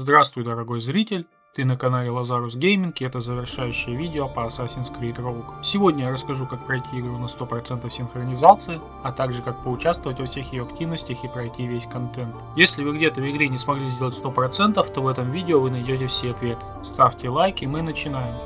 Здравствуй, дорогой зритель! Ты на канале Lazarus Gaming, и это завершающее видео по Assassin's Creed Rogue. Сегодня я расскажу, как пройти игру на 100% синхронизации, а также как поучаствовать во всех ее активностях и пройти весь контент. Если вы где-то в игре не смогли сделать 100%, то в этом видео вы найдете все ответы. Ставьте лайк, и мы начинаем.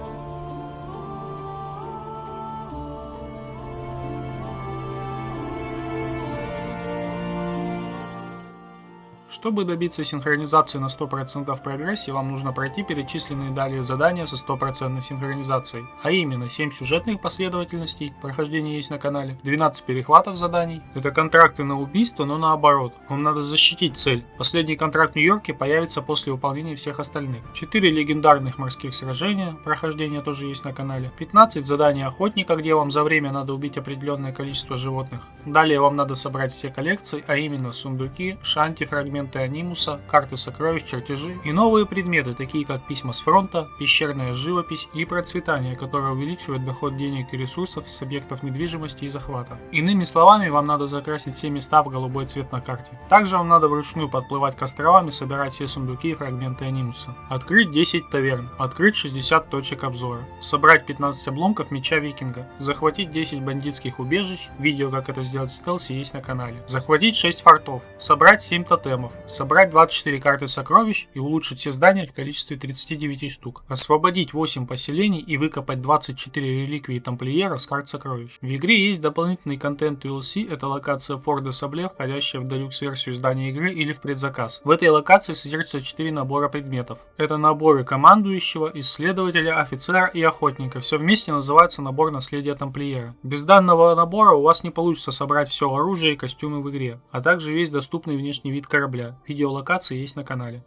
Чтобы добиться синхронизации на 100% в прогрессе, вам нужно пройти перечисленные далее задания со 100% синхронизацией, а именно 7 сюжетных последовательностей, прохождение есть на канале, 12 перехватов заданий, это контракты на убийство, но наоборот, вам надо защитить цель. Последний контракт в Нью-Йорке появится после выполнения всех остальных, 4 легендарных морских сражения, прохождение тоже есть на канале, 15 заданий охотника, где вам за время надо убить определенное количество животных. Далее вам надо собрать все коллекции, а именно сундуки, шанти, фрагменты анимуса, карты сокровищ, чертежи и новые предметы, такие как письма с фронта, пещерная живопись и процветание, которое увеличивает доход денег и ресурсов с объектов недвижимости и захвата. Иными словами, вам надо закрасить все места в голубой цвет на карте. Также вам надо вручную подплывать к островам и собирать все сундуки и фрагменты анимуса. Открыть 10 таверн, открыть 60 точек обзора, собрать 15 обломков меча викинга, захватить 10 бандитских убежищ, видео как это сделать в стелсе есть на канале, захватить 6 фортов, собрать 7 тотемов, собрать 24 карты сокровищ и улучшить все здания в количестве 39 штук, освободить 8 поселений и выкопать 24 реликвии тамплиера с карт сокровищ. В игре есть дополнительный контент DLC, это локация Фор де Сабле, входящая в делюкс-версию издания игры или в предзаказ. В этой локации содержится 4 набора предметов. Это наборы командующего, исследователя, офицера и охотника. Все вместе называется набор наследия тамплиера. Без данного набора у вас не получится собрать все оружие и костюмы в игре, а также весь доступный внешний вид корабля. Видеолокации есть на канале.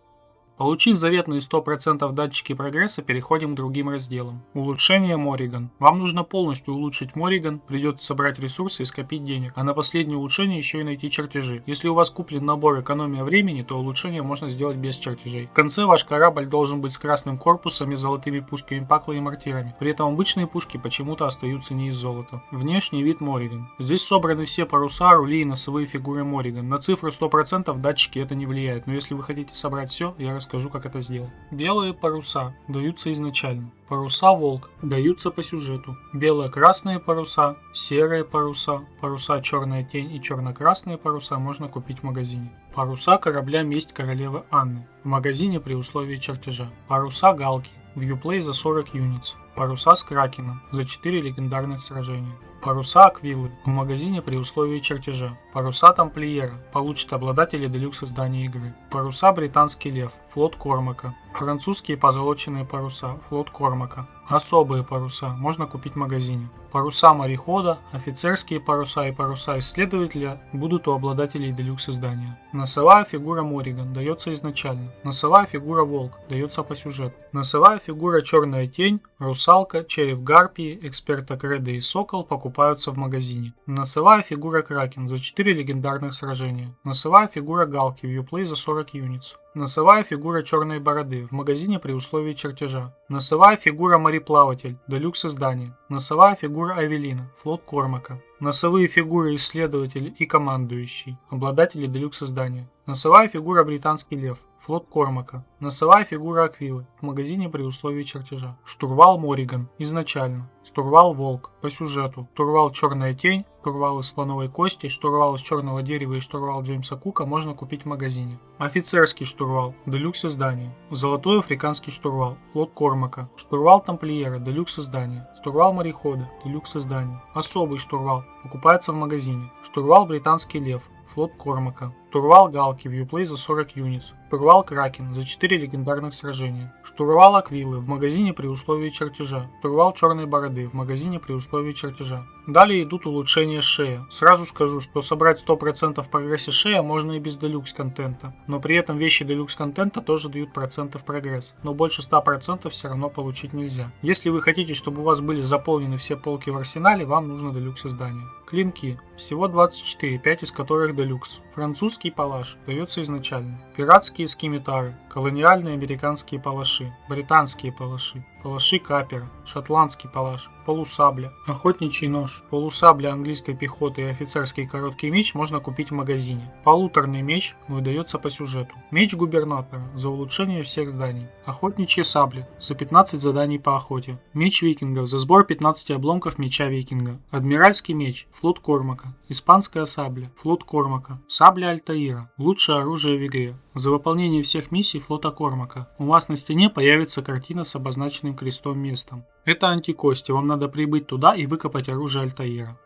Получив заветные 100% датчики прогресса, переходим к другим разделам. Улучшение Морриган. Вам нужно полностью улучшить Морриган, придется собрать ресурсы и скопить денег, а на последнее улучшение еще и найти чертежи. Если у вас куплен набор экономия времени, то улучшение можно сделать без чертежей. В конце ваш корабль должен быть с красным корпусом и золотыми пушками Пакла и мортирами. При этом обычные пушки почему-то остаются не из золота. Внешний вид Морриган. Здесь собраны все паруса, рули и носовые фигуры Морриган. На цифру 100% датчики это не влияет, но если вы хотите собрать все, я расскажу, как это сделать. Белые паруса даются изначально. Паруса Волк даются по сюжету. Бело-красные паруса, серые паруса, паруса Черная Тень и черно-красные паруса можно купить в магазине. Паруса корабля Месть Королевы Анны в магазине при условии чертежа. Паруса Галки в Uplay за 40 юнитс. Паруса с Кракеном за 4 легендарных сражения. Паруса Аквилы в магазине при условии чертежа. Паруса Тамплиера получат обладатели делюкс издания игры. Паруса Британский Лев, флот Кормака. Французские позолоченные паруса, флот Кормака. Особые паруса можно купить в магазине. Паруса морехода, офицерские паруса и паруса исследователя будут у обладателей делюкс издания. Носовая фигура Морриган дается изначально. Носовая фигура Волк дается по сюжету. Носовая фигура Черная Тень, Русалка, Череп Гарпии, Эксперта Кредо и Сокол покупаются в магазине. Носовая фигура Кракен за 4 легендарных сражения. Носовая фигура Галки в Uplay за 40 юнитс. Носовая фигура Черной Бороды в магазине при условии чертежа. Носовая фигура Мореплаватель, делюкс издания. Носовая фигура Авелина, флот Кормака. Носовые фигуры Исследователь и Командующий, обладатели делюкс издания. Носовая фигура Британский Лев, флот Кормака. Носовая фигура Аквилы в магазине при условии чертежа. Штурвал Морриган изначально. Штурвал Волк по сюжету. Штурвал Черная Тень, штурвал из слоновой кости, штурвал из черного дерева и штурвал Джеймса Кука можно купить в магазине. Офицерский штурвал, делюкс издание. Золотой африканский штурвал, флот Кормака. Штурвал Тамплиера, делюкс издание. Штурвал морехода, делюкс издание. Особый штурвал покупается в магазине. Штурвал Британский Лев, флот Кормака. Штурвал Галки в Uplay за 40 юнитс. Штурвал Кракен за 4 легендарных сражения. Штурвал Аквилы в магазине при условии чертежа. Штурвал Черной Бороды в магазине при условии чертежа. Далее идут улучшения Шея. Сразу скажу, что собрать 100% в прогрессе Шея можно и без делюкс контента. Но при этом вещи делюкс контента тоже дают проценты в прогресс. Но больше 100% все равно получить нельзя. Если вы хотите, чтобы у вас были заполнены все полки в арсенале, вам нужно делюкс издание. Клинки. Всего 24, 5 из которых делюкс. Французский палаш дается изначально. Пиратские скимитары. Колониальные американские палаши. Британские палаши. палаши капера, шотландский палаш, полусабля, охотничий нож, полусабля английской пехоты и офицерский короткий меч можно купить в магазине. Полуторный меч выдается по сюжету. Меч губернатора за улучшение всех зданий. Охотничьи сабли за 15 заданий по охоте. Меч викингов за сбор 15 обломков меча викинга. Адмиральский меч, флот Кормака. Испанская сабля, флот Кормака. Сабля Альтаира, лучшее оружие в игре. За выполнение всех миссий флота Кормака у вас на стене появится картина с обозначенным крестом местом. Это антикости, вам надо прибыть туда и выкопать оружие Альтаира.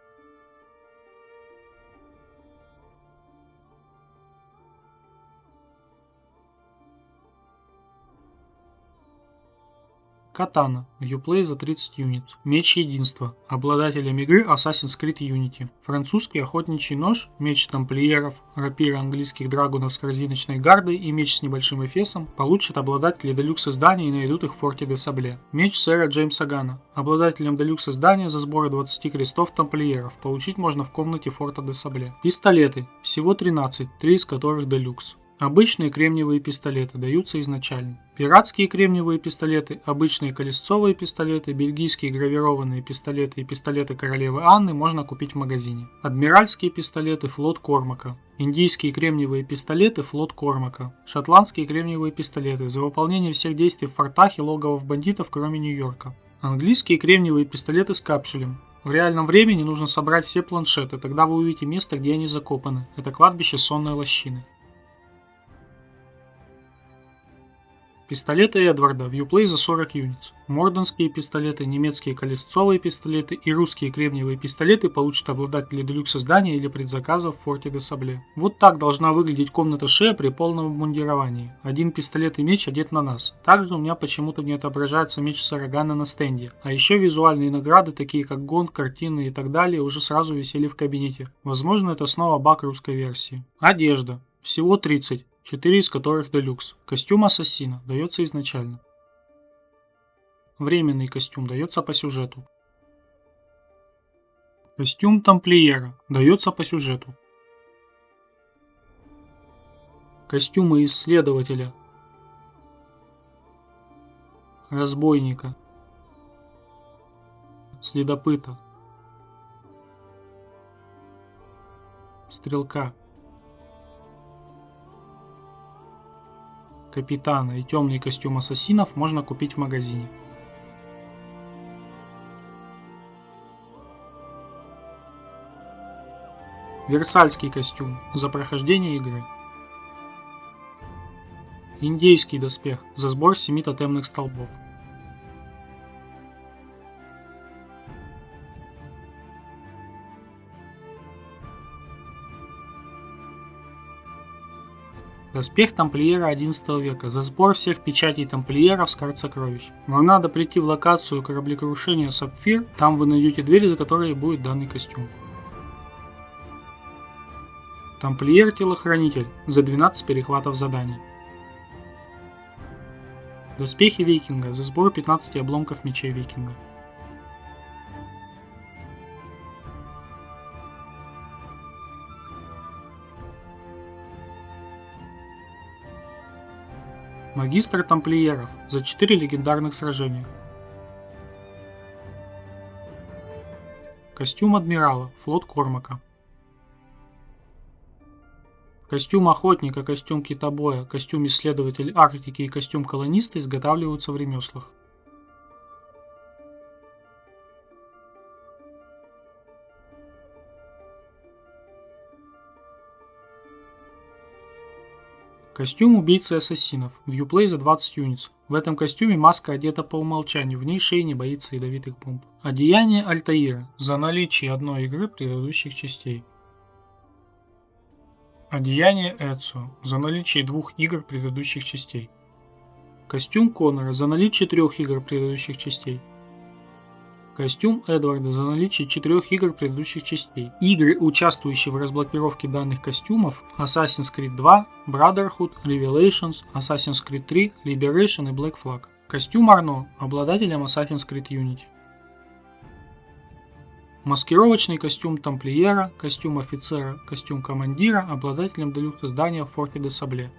Катана. Вьюплей за 30 юнит. Меч единства. Обладателем игры Assassin's Creed Unity. Французский охотничий нож, меч тамплиеров, рапира английских драгунов с корзиночной гардой и меч с небольшим эфесом получат обладатели делюкс издания и найдут их в форте де Сабле. Меч сэра Джеймса Гана. Обладателем делюкс издания за сборы 20 крестов тамплиеров получить можно в комнате форта де Сабле. Пистолеты. Всего 13, 3 из которых делюкс. Обычные кремниевые пистолеты даются изначально. Пиратские кремниевые пистолеты, обычные колесцовые пистолеты, бельгийские гравированные пистолеты и пистолеты королевы Анны можно купить в магазине. Адмиральские пистолеты, флот Кормака. Индийские кремниевые пистолеты, флот Кормака. Шотландские кремниевые пистолеты за выполнение всех действий в фортах и логовах бандитов, кроме Нью-Йорка. Английские кремниевые пистолеты с капсулем. В реальном времени нужно собрать все планшеты, тогда вы увидите место, где они закопаны. Это кладбище сонной лощины. Пистолеты Эдварда, Вьюплей за 40 юнит. Морденские пистолеты, немецкие колесцовые пистолеты и русские кремниевые пистолеты получат обладатели делюкс издания или предзаказа в форте де Сабле. Вот так должна выглядеть комната Шея при полном обмундировании. Один пистолет и меч одет на нас. Также у меня почему-то не отображается меч Сарагана на стенде. А еще визуальные награды, такие как гонг, картины и так далее, уже сразу висели в кабинете. Возможно, это снова баг русской версии. Одежда. Всего 30. 4 из которых делюкс. Костюм ассасина дается изначально. Временный костюм дается по сюжету. Костюм тамплиера дается по сюжету. Костюмы исследователя, разбойника, следопыта, стрелка, капитана и темный костюм ассасинов можно купить в магазине. Версальский костюм за прохождение игры. Индейский доспех за сбор 7 тотемных столбов. Доспех тамплиера 11 века за сбор всех печатей тамплиеров с карт сокровищ. Вам надо прийти в локацию кораблекрушения Сапфир, там вы найдете дверь, за которой будет данный костюм. Тамплиер-телохранитель за 12 перехватов заданий. Доспехи викинга за сбор 15 обломков мечей викинга. Магистр тамплиеров за 4 легендарных сражения. Костюм адмирала, флот Кормака. Костюм охотника, костюм китобоя, костюм исследователь Арктики и костюм колониста изготавливаются в ремеслах. Костюм убийцы ассасинов. Вьюплей за 20 юнит. В этом костюме маска одета по умолчанию, в ней Шей не боится ядовитых бомб. Одеяние Альтаира. За наличие одной игры предыдущих частей. Одеяние Эцио. За наличие 2 игр предыдущих частей. Костюм Конора. За наличие 3 игр предыдущих частей. Костюм Эдварда за наличие 4 игр предыдущих частей. Игры, участвующие в разблокировке данных костюмов: Assassin's Creed 2, Brotherhood, Revelations, Assassin's Creed 3, Liberation и Black Flag. Костюм Арно, обладателем Assassin's Creed Unity. Маскировочный костюм тамплиера, костюм офицера, костюм командира, обладателем делюкс издания в форте де Сабле.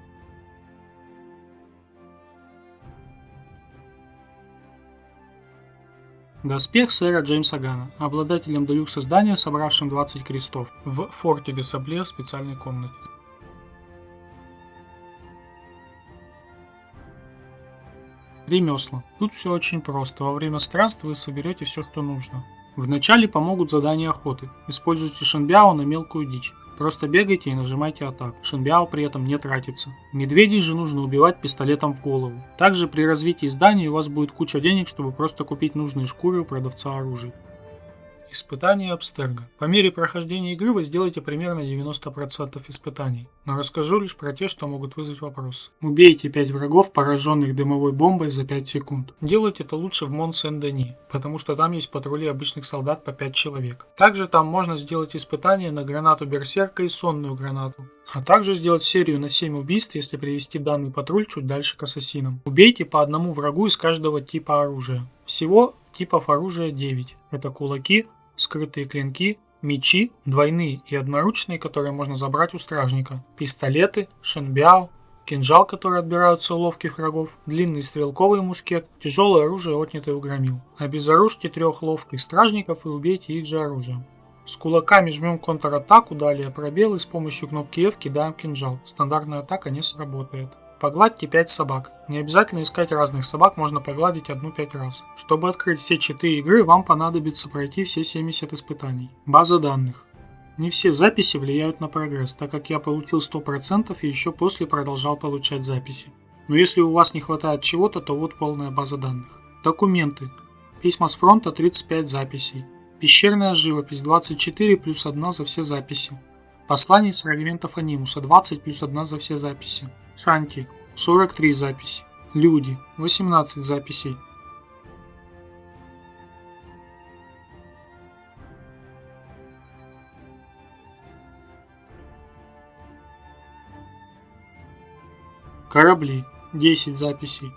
Доспех сэра Джеймса Ганна, обладателем делюкс издания, собравшим 20 крестов, в форте де Сабле в специальной комнате. Ремесла. Тут все очень просто. Во время странств вы соберете все, что нужно. Вначале помогут задания охоты. Используйте Шенбяо на мелкую дичь. Просто бегайте и нажимайте атаку. Шенбяо при этом не тратится. Медведей же нужно убивать пистолетом в голову. Также при развитии здания у вас будет куча денег, чтобы просто купить нужные шкуры у продавца оружия. Испытание Абстерго. По мере прохождения игры вы сделаете примерно 90% испытаний, но расскажу лишь про те, что могут вызвать вопрос. Убейте 5 врагов, пораженных дымовой бомбой за 5 секунд. Делать это лучше в Мон-Сен-Дени, потому что там есть патрули обычных солдат по 5 человек. Также там можно сделать испытание на гранату Берсерка и сонную гранату. А также сделать серию на 7 убийств, если привести данный патруль чуть дальше к ассасинам. Убейте по одному врагу из каждого типа оружия. Всего типов оружия 9. Это кулаки, скрытые клинки, мечи, двойные и одноручные, которые можно забрать у стражника, пистолеты, шенбяо, кинжал, который отбираются у ловких врагов, длинный стрелковый мушкет, тяжелое оружие, отнятое у громил. Обезоружьте 3 ловких стражников и убейте их же оружием. С кулаками жмем контратаку, далее пробел и с помощью кнопки F кидаем кинжал. Стандартная атака не сработает. Погладьте 5 собак. Не обязательно искать разных собак, можно погладить одну 5 раз. Чтобы открыть все читы игры, вам понадобится пройти все 70 испытаний. База данных. Не все записи влияют на прогресс, так как я получил 100% и еще после продолжал получать записи. Но если у вас не хватает чего-то, то вот полная база данных. Документы. Письма с фронта 35 записей. Пещерная живопись 24 плюс 1 за все записи. Послание из фрагментов анимуса 20 плюс 1 за все записи. Шанти 43 записи. Люди 18 записей. Корабли 10 записей.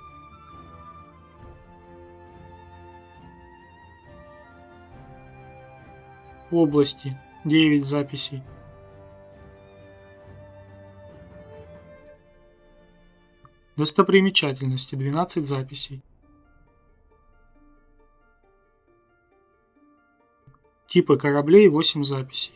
Области 9 записей. Достопримечательности 12 записей. Типы кораблей 8 записей.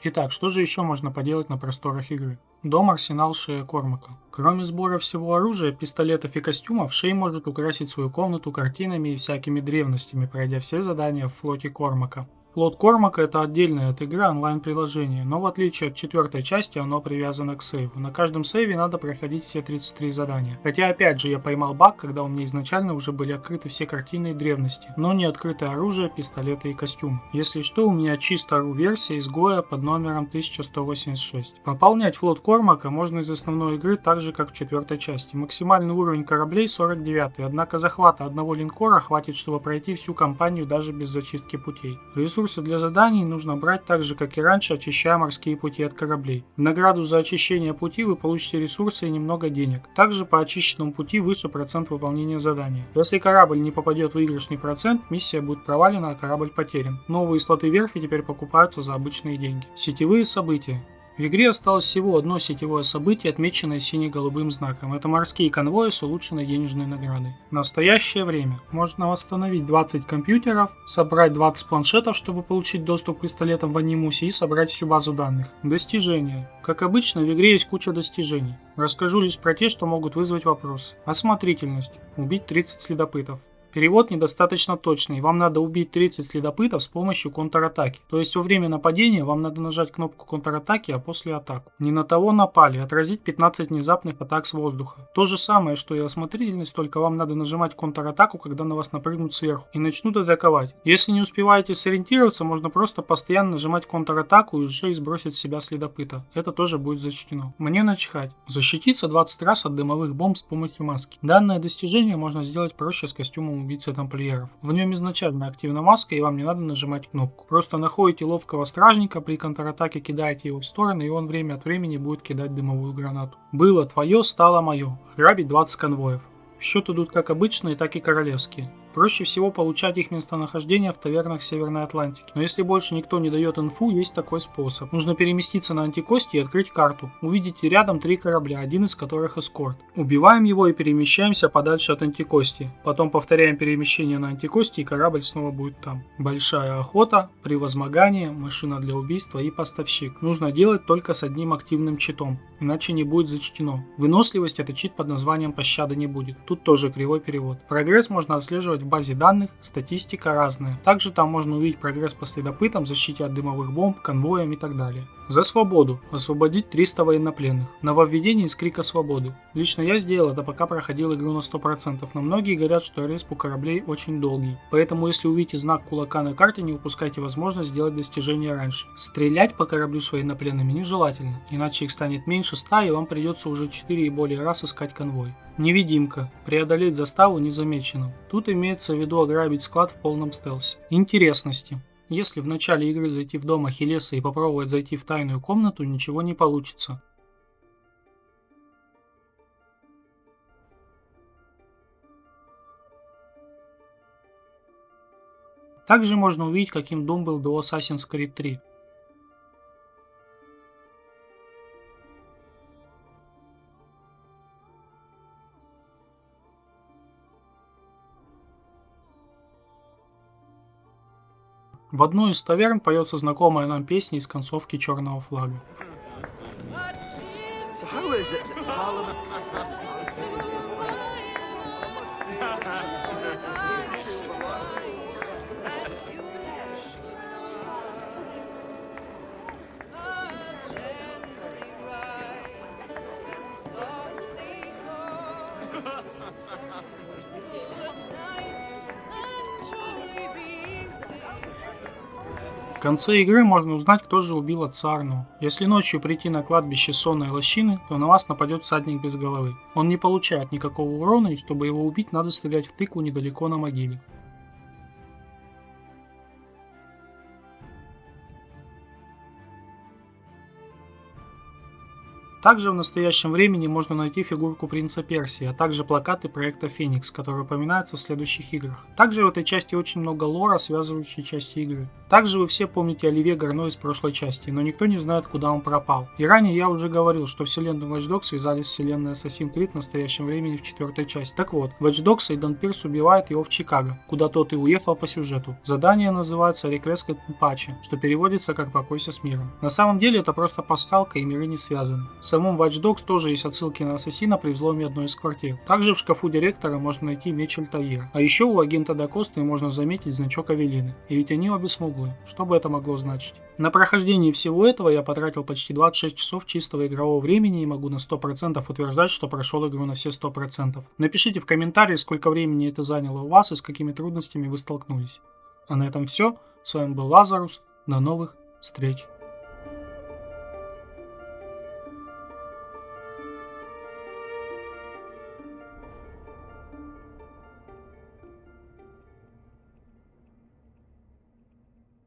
Итак, что же еще можно поделать на просторах игры? Дом-арсенал Шея Кормака. Кроме сбора всего оружия, пистолетов и костюмов, Шей может украсить свою комнату картинами и всякими древностями, пройдя все задания в флоте Кормака. Флот Кормака — это отдельное от игры онлайн-приложение, но в отличие от 4-й части оно привязано к сейву. На каждом сейве надо проходить все 33 задания. Хотя опять же я поймал баг, когда у меня изначально уже были открыты все картины и древности, но не открыто оружие, пистолеты и костюм. Если что, у меня чисто ру-версия изгоя под номером 1186. Пополнять флот Кормака можно из основной игры так же как в 4-й части. Максимальный уровень кораблей 49, однако захвата одного линкора хватит, чтобы пройти всю кампанию даже без зачистки путей. Ресурсы для заданий нужно брать так же, как и раньше, очищая морские пути от кораблей. В награду за очищение пути вы получите ресурсы и немного денег. Также по очищенному пути выше процент выполнения задания. Если корабль не попадет в выигрышный процент, миссия будет провалена, а корабль потерян. Новые слоты верфи теперь покупаются за обычные деньги. Сетевые события. В игре осталось всего одно сетевое событие, отмеченное сине-голубым знаком. Это морские конвои с улучшенной денежной наградой. В настоящее время можно восстановить 20 компьютеров, собрать 20 планшетов, чтобы получить доступ к пистолетам в анимусе и собрать всю базу данных. Достижения. Как обычно, в игре есть куча достижений. Расскажу лишь про те, что могут вызвать вопрос. Осмотрительность. Убить 30 следопытов. Перевод недостаточно точный, вам надо убить 30 следопытов с помощью контратаки. То есть во время нападения вам надо нажать кнопку контратаки, а после атаку. Не на того напали, отразить 15 внезапных атак с воздуха. То же самое, что и осмотрительность, только вам надо нажимать контратаку, когда на вас напрыгнут сверху и начнут атаковать. Если не успеваете сориентироваться, можно просто постоянно нажимать контратаку и уже сбросить с себя следопыта. Это тоже будет зачтено. Мне начихать. Защититься 20 раз от дымовых бомб с помощью маски. Данное достижение можно сделать проще с костюмом убийцы тамплиеров. В нем изначально активна маска, и вам не надо нажимать кнопку. Просто находите ловкого стражника, при контратаке кидаете его в стороны, и он время от времени будет кидать дымовую гранату. Было твое, стало мое. Грабить 20 конвоев. В счет идут как обычные, так и королевские. Проще всего получать их местонахождение в тавернах Северной Атлантики. Но если больше никто не дает инфу, есть такой способ. Нужно переместиться на Антикости и открыть карту. Увидите рядом 3 корабля, один из которых эскорт. Убиваем его и перемещаемся подальше от Антикости. Потом повторяем перемещение на Антикости, и корабль снова будет там. Большая охота, превозмогание, машина для убийства и поставщик. Нужно делать только с одним активным читом, иначе не будет зачтено. Выносливость — это чит под названием «Пощады не будет». Тут тоже кривой перевод. Прогресс можно отслеживать в базе данных, статистика разная. Также там можно увидеть прогресс по следопытам, защите от дымовых бомб, конвоям и так далее. За свободу. Освободить 300 военнопленных. Нововведение из Крика Свободы. Лично я сделал это, пока проходил игру на 100%, но многие говорят, что респ у кораблей очень долгий. Поэтому если увидите знак кулака на карте, не упускайте возможность сделать достижение раньше. Стрелять по кораблю с военнопленными нежелательно, иначе их станет меньше 100 и вам придется уже 4 и более раз искать конвой. Невидимка. Преодолеть заставу незамеченным. Тут имеется в виду ограбить склад в полном стелсе. Интересности. Если в начале игры зайти в дом Ахиллеса и попробовать зайти в тайную комнату, ничего не получится. Также можно увидеть, каким дом был до Assassin's Creed 3. В одной из таверн поется знакомая нам песня из концовки «Черного флага». В конце игры можно узнать, кто же убил отца Арно. Если ночью прийти на кладбище сонной лощины, то на вас нападет всадник без головы. Он не получает никакого урона, и чтобы его убить, надо стрелять в тыкву недалеко на могиле. Также в настоящем времени можно найти фигурку принца Персии, а также плакаты проекта Феникс, которые упоминаются в следующих играх. Также в этой части очень много лора, связывающей части игры. Также вы все помните Оливье Гарно из прошлой части, но никто не знает, куда он пропал. И ранее я уже говорил, что вселенную Watch Dogs связали с вселенной Assassin's Creed в настоящем времени в 4-й части. Так вот, Watch Dogs Эйден Пирс убивает его в Чикаго, куда тот и уехал по сюжету. Задание называется Request at Apache, что переводится как «Покойся с миром». На самом деле это просто пасхалка, и миры не связаны. В самом Watch Dogs тоже есть отсылки на ассасина при взломе одной из квартир. Также в шкафу директора можно найти меч Альтаира. А еще у агента Дакосты можно заметить значок Авелины. И ведь они обе смуглые. Что бы это могло значить? На прохождении всего этого я потратил почти 26 часов чистого игрового времени и могу на 100% утверждать, что прошел игру на все 100%. Напишите в комментарии, сколько времени это заняло у вас и с какими трудностями вы столкнулись. А на этом все. С вами был Лазарус. До новых встреч.